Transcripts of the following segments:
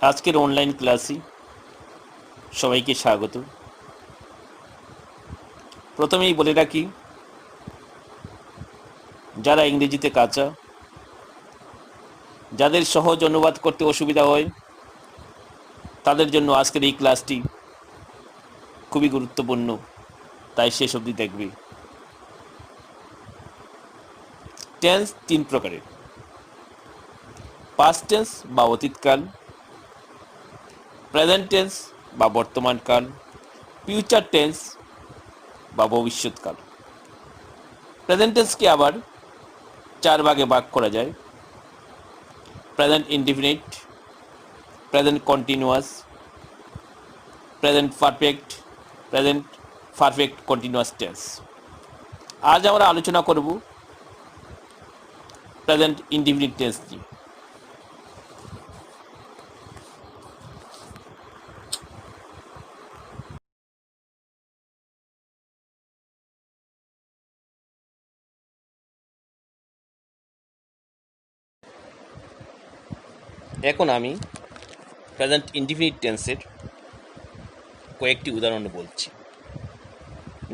আজকের অনলাইন ক্লাসে সবাইকে স্বাগত। প্রথমেই বলে রাখি, যারা ইংরেজিতে কাঁচা, যাদের সহজ অনুবাদ করতে অসুবিধা হয়, তাদের জন্য আজকের এই ক্লাসটি খুবই গুরুত্বপূর্ণ, তাই শেষ অবধি দেখবে। টেন্স তিন প্রকারের: পাস্ট টেন্স বা অতীতকাল, প্রেজেন্ট টেন্স বা বর্তমানকাল, ফিউচার টেন্স বা ভবিষ্যৎকাল। প্রেজেন্ট টেন্সকে আবার চার ভাগে ভাগ করা যায়: present indefinite, present continuous, present perfect, present perfect continuous tense. আজ আমরা আলোচনা করব প্রেজেন্ট ইনডিফিনিট টেন্স নিয়ে। এখন আমি প্রেজেন্ট ইনডিফিনিট টেন্সের কয়েকটি উদাহরণ বলছি।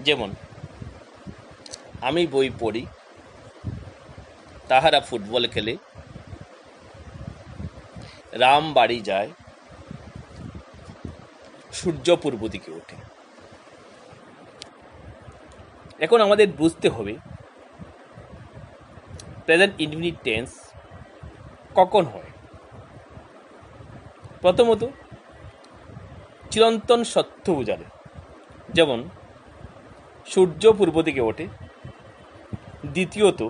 যেমন, আমি বই পড়ি, তাহারা ফুটবল খেলে, রাম বাড়ি যায়, সূর্য পূর্ব দিকে ওঠে। এখন আমাদের বুঝতে হবে প্রেজেন্ট ইনডিফিনিট টেন্স কখন হয়। প্রথমত, চিরন্তন সত্য বোঝালে, যেমন সূর্য পূর্ব দিকে ওঠে। দ্বিতীয়ত,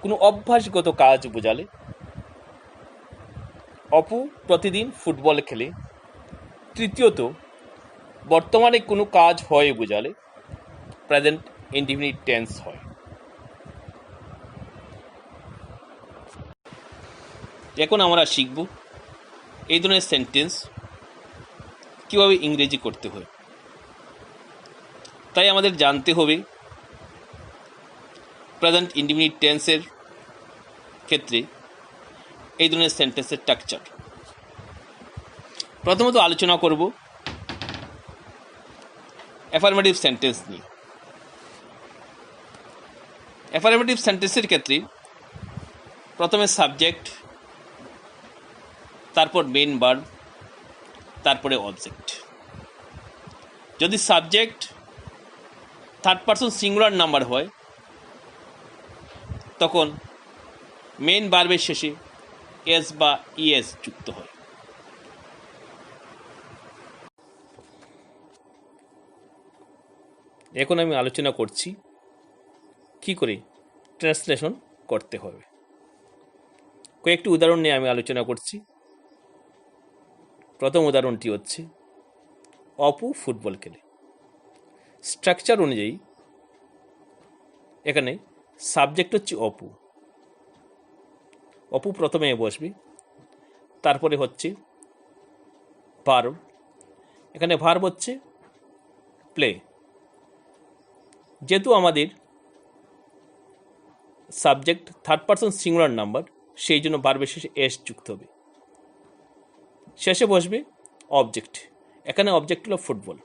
কোনো অভ্যাসগত কাজ বোঝালে, অপু প্রতিদিন ফুটবল খেলে। তৃতীয়ত, বর্তমানে কোনো কাজ হয় বোঝালে প্রেজেন্ট ইনডিফিনিট টেন্স হয়। এখন আমরা শিখব এই ধরনের সেন্টেন্স কীভাবে ইংরেজি করতে হয়। তাই আমাদের জানতে হবে প্রেজেন্ট ইনডিফিনিট টেন্সের ক্ষেত্রে এই ধরনের সেন্টেন্সের স্ট্রাকচার। প্রথমত আলোচনা করব অ্যাফার্মেটিভ সেন্টেন্স নিয়ে। অ্যাফার্মেটিভ সেন্টেন্সের ক্ষেত্রে প্রথমে সাবজেক্ট, তারপর মেইন ভার্ব, তারপরে অবজেক্ট। যদি subject third person singular number হয়, তখন মেইন ভার্বের শেষে এস বা ইএস যুক্ত হয়। এখন আমি আলোচনা করছি কি করে ট্রান্সলেশন করতে হবে। কয়েকটি উদাহরণ নিয়ে আমি আলোচনা করছি। প্রথম উদাহরণটি হচ্ছে, অপু ফুটবল খেলে। স্ট্রাকচার অনুযায়ী এখানে সাবজেক্ট হচ্ছে অপু। অপু প্রথমে বসবে, তারপরে হচ্ছে ভার্ব। এখানে ভার্ব হচ্ছে প্লে। যেহেতু আমাদের subject third person singular number, সেই জন্য ভার্বের শেষে এস যুক্ত হবে। শেষে বসবে অবজেক্ট। এখানে অবজেক্ট হলো ফুটবল।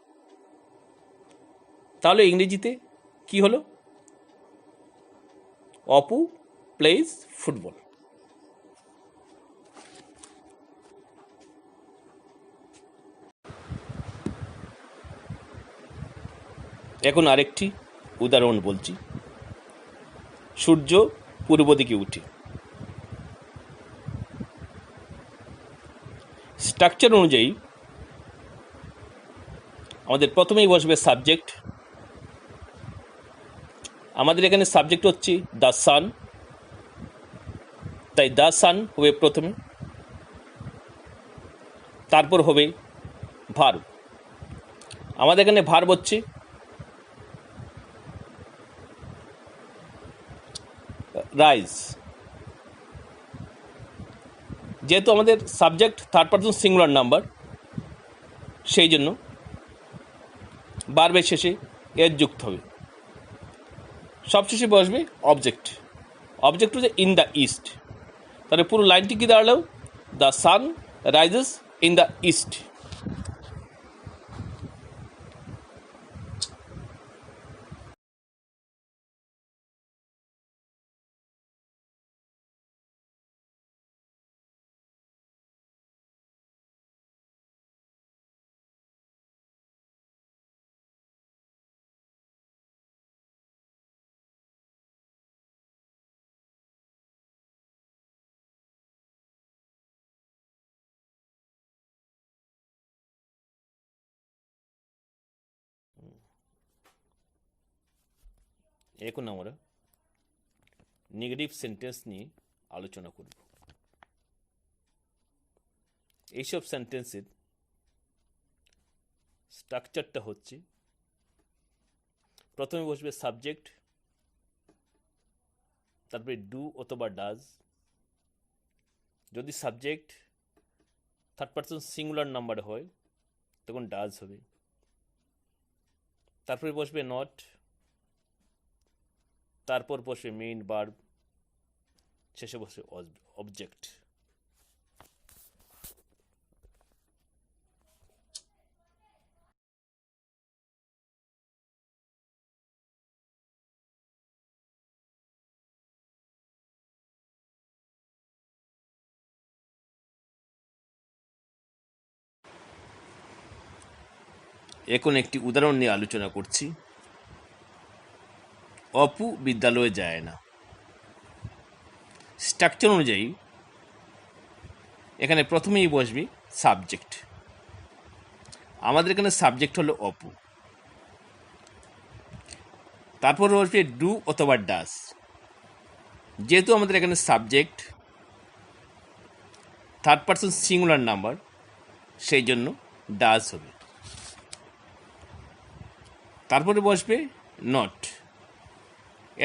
তাহলে ইংরেজিতে কি হলো? Apu plays football. এখন আরেকটি উদাহরণ বলছি। সূর্য পূর্ব দিকে উঠে। স্ট্রাকচার অনুযায়ী আমাদের প্রথমেই বসবে সাবজেক্ট। আমাদের এখানে সাবজেক্ট হচ্ছে দ্য সান, তাই দ্য সান হবে প্রথমে, তারপর হবে ভার্ব। আমাদের এখানে ভার্ব হচ্ছে রাইজ। যেহেতু আমাদের subject third person singular number, সেই জন্য ভার্বের শেষে এর যুক্ত হবে। সবশেষে বসবে অবজেক্ট। অবজেক্ট হচ্ছে ইন দ্য ইস্ট। তাহলে পুরো লাইনটি কি দাঁড়ালো? The sun rises in the east. এখন আমরা নেগেটিভ সেন্টেন্স নিয়ে আলোচনা করব। এইসব সেন্টেন্সের স্ট্রাকচারটা হচ্ছে, প্রথমে বসবে সাবজেক্ট, তারপরে ডু অথবা ডাজ। যদি subject third person singular number হয় তখন ডাজ হবে। তারপরে বসবে নট, তারপর বসবে মেইন ভার্ব, শেষে বসবে অবজেক্ট। এখন একটি উদাহরণ নিয়ে আলোচনা করছি। অপু বিদ্যালয়ে যায় না। স্ট্রাকচার অনুযায়ী এখানে প্রথমেই বসবে সাবজেক্ট। আমাদের এখানে সাবজেক্ট হলো অপু। তারপর বসবে ডু অথবা ডাস। যেহেতু আমাদের এখানে subject third person singular number, সেই জন্য ডাস হবে। তারপরে বসবে নট,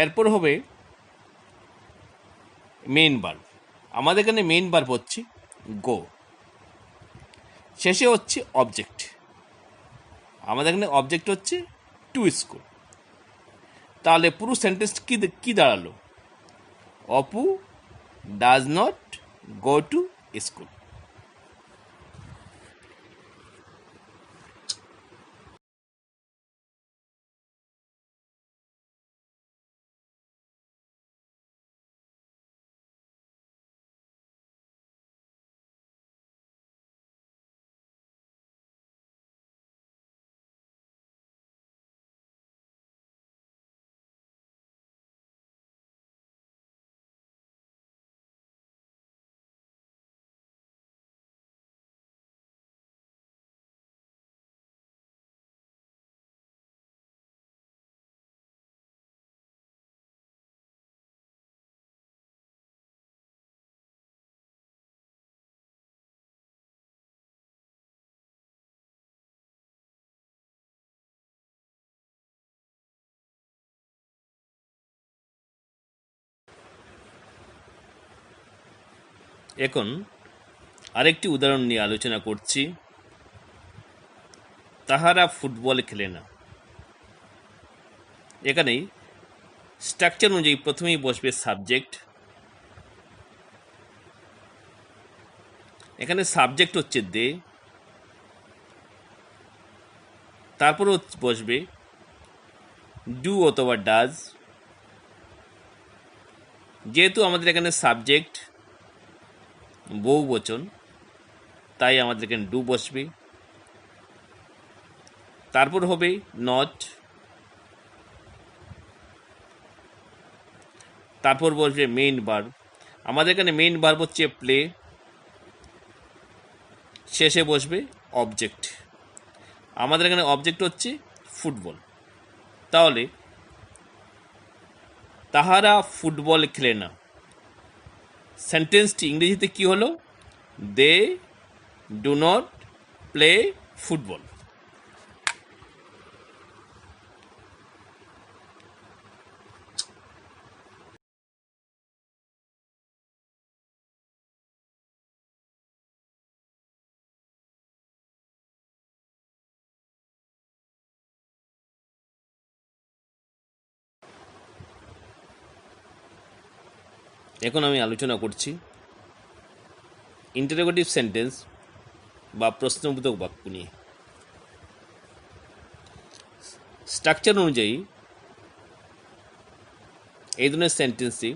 এরপর হবে মেইন ভার্ব। আমাদের এখানে মেইন ভার্ব হচ্ছে গো, শেষে হচ্ছে অবজেক্ট। আমাদের এখানে অবজেক্ট হচ্ছে টু স্কুল। তাহলে পুরো সেন্টেন্স কি দাঁড়ালো? Apu does not go to school. এখন আরেকটি উদাহরণ নিয়ে আলোচনা করছি। তাহারা ফুটবল খেলে না। এখানেই স্ট্রাকচার অনুযায়ী প্রথমেই বসবে সাবজেক্ট। এখানে সাবজেক্ট হচ্ছে দে, তারপর বসবে ডু অথবা ডাজ। যেহেতু আমাদের এখানে সাবজেক্ট বহু বচন, তাই আমাদের এখানে ডু বসবে। তারপর হবে নট, তারপর বসবে মেইন ভার্ব। আমাদের এখানে মেইন ভার্ব হচ্ছে প্লে, শেষে বসবে অবজেক্ট। আমাদের এখানে অবজেক্ট হচ্ছে ফুটবল। তাহলে তাহারা ফুটবল খেলে না, সেন্টেন্সটি ইংরেজিতে কি হলো? They do not play football. এখন আমি আলোচনা করছি ইন্টারোগেটিভ সেন্টেন্স বা প্রশ্নবোধক বাক্য নিয়ে। স্ট্রাকচার অনুযায়ী এই ধরনের সেন্টেন্সটি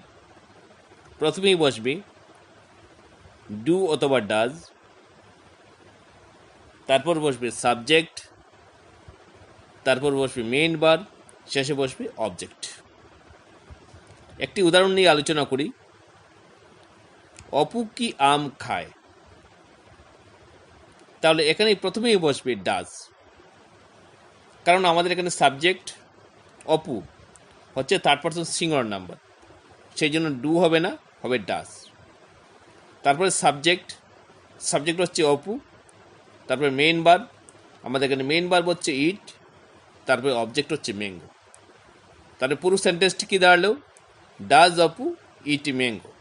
প্রথমেই বসবে ডু অথবা ডাজ, তারপর বসবে সাবজেক্ট, তারপর বসবে মেইন ভার্ব, শেষে বসবে অবজেক্ট। একটি উদাহরণ নিয়ে আলোচনা করি। অপু কি আম খায়? তাহলে এখানে প্রথমেই বসবে ডাজ, কারণ আমাদের এখানে সাবজেক্ট অপু হচ্ছে থার্ড পারসন সিঙ্গুলার নাম্বার, সেই জন্য ডু হবে না, হবে ডাজ। তারপরে সাবজেক্ট হচ্ছে অপু, তারপরে মেইন ভার্ব, আমাদের এখানে মেইন ভার্ব হচ্ছে ইট, তারপরে অবজেক্ট হচ্ছে ম্যাঙ্গো। তাহলে পুরো সেন্টেন্সটি কি দাঁড়ালো? Does Apu it mango.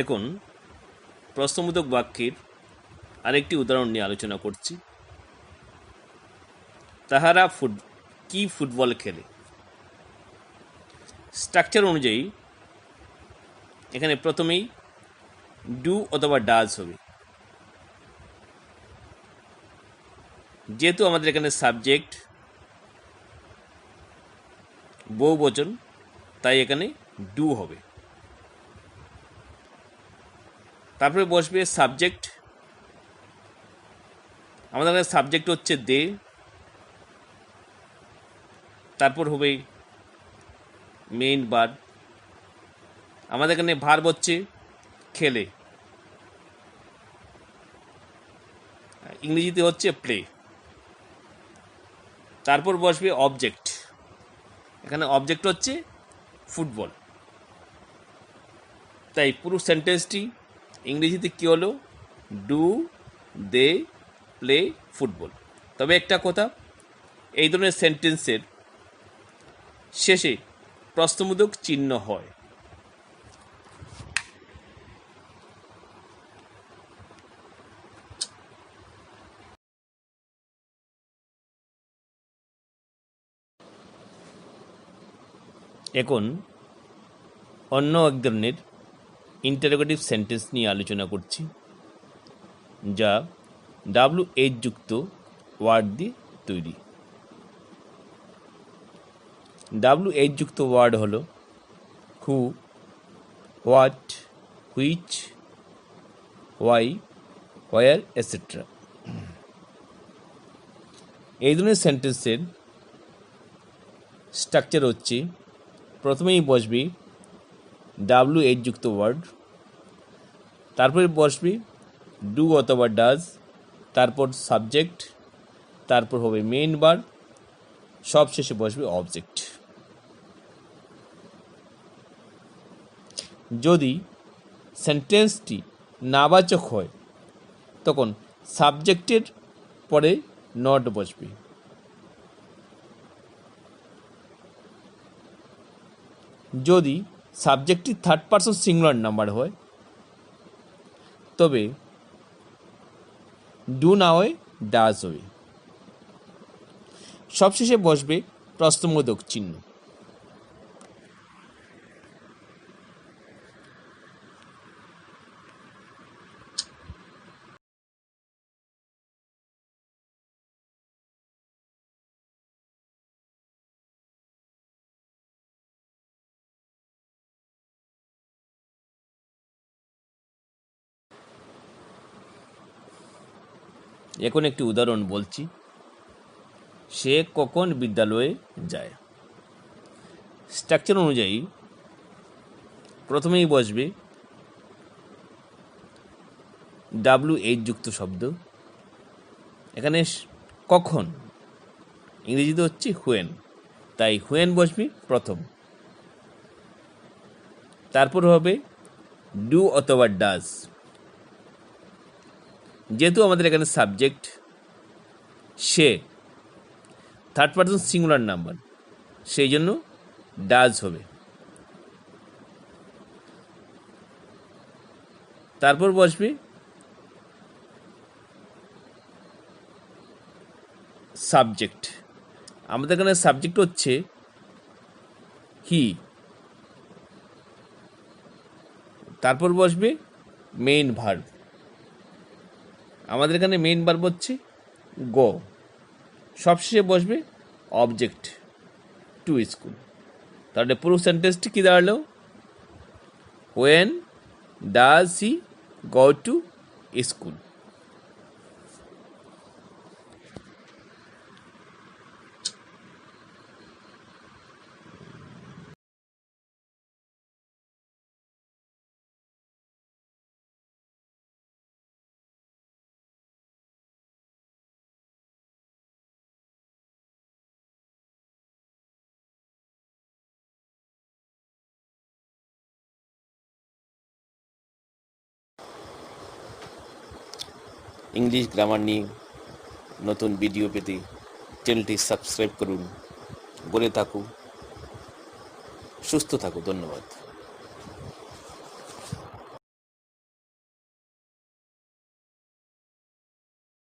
এখন প্রশ্নবোধক বাক্যের আরেকটি উদাহরণ নিয়ে আলোচনা করছি। তাহারা কি ফুটবল খেলে? স্ট্রাকচার অনুযায়ী এখানে প্রথমেই ডু অথবা ডাজ হবে। যেহেতু আমাদের এখানে সাবজেক্ট বহুবচন, তাই এখানে ডু হবে। তারপরে বসবে সাবজেক্ট, আমাদের এখানে সাবজেক্ট হচ্ছে দে, তারপর হবে মেইন ভার্ব, আমাদের এখানে ভার্ব হচ্ছে খেলে, ইংরেজিতে হচ্ছে প্লে। তারপর বসবে অবজেক্ট, এখানে অবজেক্ট হচ্ছে ফুটবল। তাই পুরো সেন্টেন্সটি ইংরেজিতে কী হলো? Do they play football. তবে একটা কথা, এই ধরনের সেন্টেন্সের শেষে প্রশ্নবোধক চিহ্ন হয়। এখন অন্য এক ধরনের ইন্টারোগেটিভ সেন্টেন্স নিয়ে আলোচনা করছি, যা WH যুক্ত ওয়ার্ড দিয়ে তৈরি। WH যুক্ত ওয়ার্ড হলো who, what, which, why, where, etcetera. এই ধরনের সেন্টেন্সের স্ট্রাকচার হচ্ছে প্রথমেই বসবে WH যুক্ত ওয়ার্ড, তারপরে বসবে ডু অথবা ডাজ, তারপর সাবজেক্ট, তারপর হবে মেইন ভার্ব, সব শেষে বসবে অবজেক্ট। যদি সেন্টেন্সটি নাবাচক হয় তখন সাবজেক্টের পরে নট বসবে। যদি সাবজেক্টটি থার্ড পারসন সিঙ্গুলার নাম্বার হয় তবে ডু না হয়ে ডাজ হবে। সবশেষে বসবে প্রশ্নবোধক চিহ্ন। এখন একটি উদাহরণ বলছি। সে কখন বিদ্যালয়ে যায়? স্ট্রাকচার অনুযায়ী প্রথমেই বসবে WH যুক্ত শব্দ। এখানে কখন, ইংরেজিতে হচ্ছে হুয়েন, তাই হুয়েন বসবে প্রথম। তারপর হবে ডু অথবা ডাজ। যেহেতু আমাদের এখানে সাবজেক্ট সে, থার্ড পারসন সিঙ্গুলার নাম্বার, সেই জন্য ডাজ হবে। তারপর বসবে সাবজেক্ট। আমাদের এখানে সাবজেক্ট হচ্ছে হি। তারপর বসবে মেইন ভার্ব। আমাদের এখানে মেইন ভার্ব হচ্ছে গো। সবশেষে বসবে অবজেক্ট টু স্কুল। তাহলে পুরো সেন্টেন্সটি কী দাঁড়ালো? When does he go to school. English grammar নিয়ে নতুন ভিডিও পেতে চ্যানেলটি সাবস্ক্রাইব করুন। বলে থাকো, সুস্থ থাকো। ধন্যবাদ।